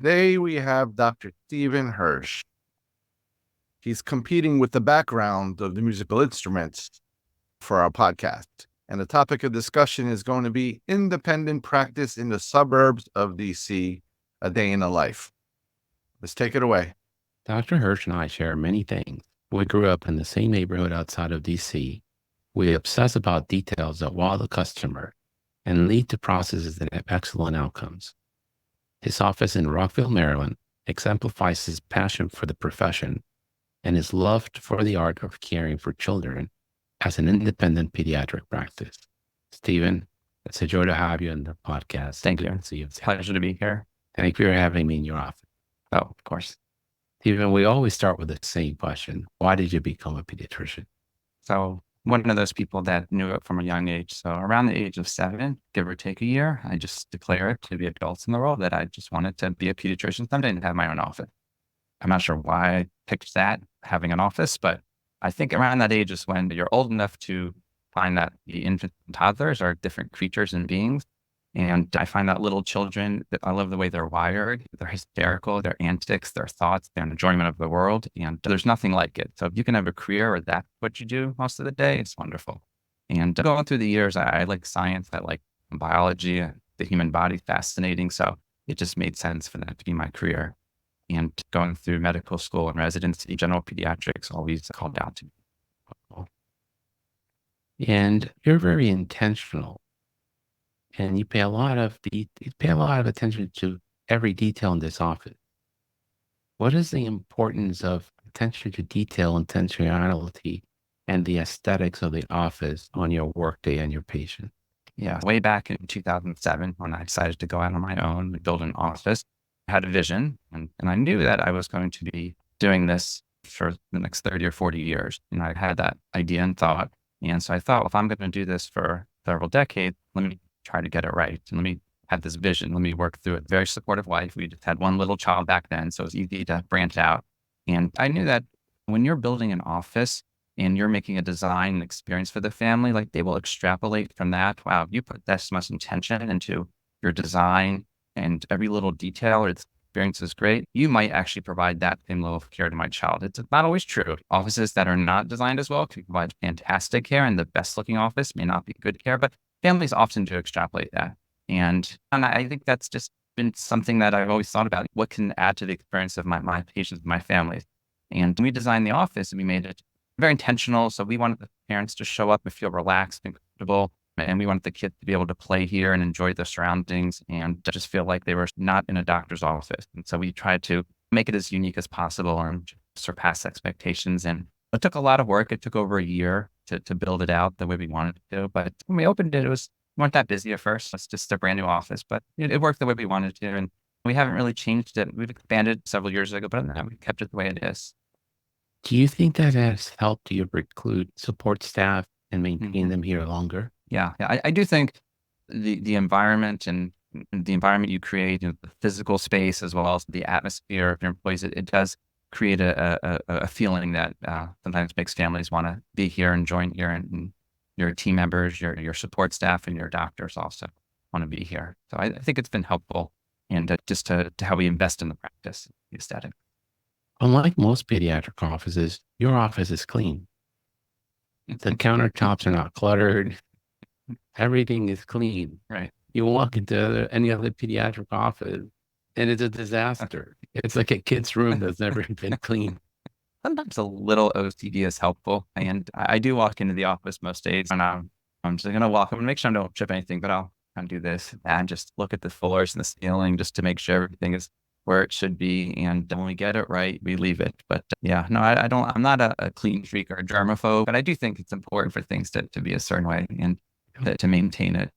Today we have Dr. Stephen Hirsch. He's competing with the background of the musical instruments for our podcast. And the topic of discussion is going to be independent practice in the suburbs of DC, a day in the life. Let's take it away. Dr. Hirsch and I share many things. We grew up in the same neighborhood outside of DC. We obsess about details that wow the customer and lead to processes that have excellent outcomes. His office in Rockville, Maryland, exemplifies his passion for the profession and his love for the art of caring for children as an independent pediatric practice. Stephen, it's a joy to have you in the podcast. Thank you. See you. It's a pleasure to be here. Thank you for having me in your office. Oh, of course. Stephen, we always start with the same question. Why did you become a pediatrician? So one of those people that knew it from a young age. So around the age of 7, give or take a year, I just declared to the adults in the world that I just wanted to be a pediatrician someday and have my own office. I'm not sure why I picked that, having an office, but I think around that age is when you're old enough to find that the infants and toddlers are different creatures and beings. And I find that little children, I love the way they're wired. They're hysterical, their antics, their thoughts, their enjoyment of the world. And there's nothing like it. So if you can have a career or that's what you do most of the day, it's wonderful. And going through the years, I like science, I like biology, the human body, fascinating. So it just made sense for that to be my career. And going through medical school and residency, general pediatrics always called out to me. And you're very intentional. And you pay a lot of attention to every detail in this office. What is the importance of attention to detail, intentionality, and the aesthetics of the office on your workday and your patient? Yeah, way back in 2007, when I decided to go out on my own and build an office, I had a vision, and I knew that I was going to be doing this for the next 30 or 40 years. And I had that idea and thought. And so I thought, well, if I'm going to do this for several decades, let me try to get it right. And let me have this vision. Let me work through it. Very supportive wife. We just had one little child back then, so it was easy to branch out. And I knew that when you're building an office and you're making a design and experience for the family, like they will extrapolate from that. Wow, you put this much intention into your design and every little detail or its experience is great. You might actually provide that same level of care to my child. It's not always true. Offices that are not designed as well can provide fantastic care, and the best looking office may not be good care, but families often do extrapolate that. And I think that's just been something that I've always thought about. What can add to the experience of my patients, my families? And we designed the office and we made it very intentional. So we wanted the parents to show up and feel relaxed and comfortable. And we wanted the kids to be able to play here and enjoy their surroundings and just feel like they were not in a doctor's office. And so we tried to make it as unique as possible and surpass expectations. And it took a lot of work. It took over a year to build it out the way we wanted it to. But when we opened it, we weren't that busy at first. It's just a brand new office, but it worked the way we wanted to. And we haven't really changed it. We've expanded several years ago, but we kept it the way it is. Do you think that has helped you recruit support staff and maintain them here longer? Yeah, I do think the environment and the environment you create, the physical space, as well as the atmosphere of your employees, it does create a feeling that sometimes makes families want to be here and join here, and your team members, your support staff, and your doctors also want to be here. So I think it's been helpful, and just to how we invest in the practice, the aesthetic. Unlike most pediatric offices, your office is clean. The countertops are not cluttered. Everything is clean. Right. You walk into any other pediatric office and it's a disaster. It's like a kid's room that's never been cleaned. Sometimes a little OCD is helpful. And I do walk into the office most days and I'm just going to walk up and make sure I don't trip anything, but I'll kind of do this and just look at the floors and the ceiling just to make sure everything is where it should be. And when we get it right, we leave it. But yeah, no, I'm not a clean freak or a germaphobe, but I do think it's important for things to be a certain way and to maintain it.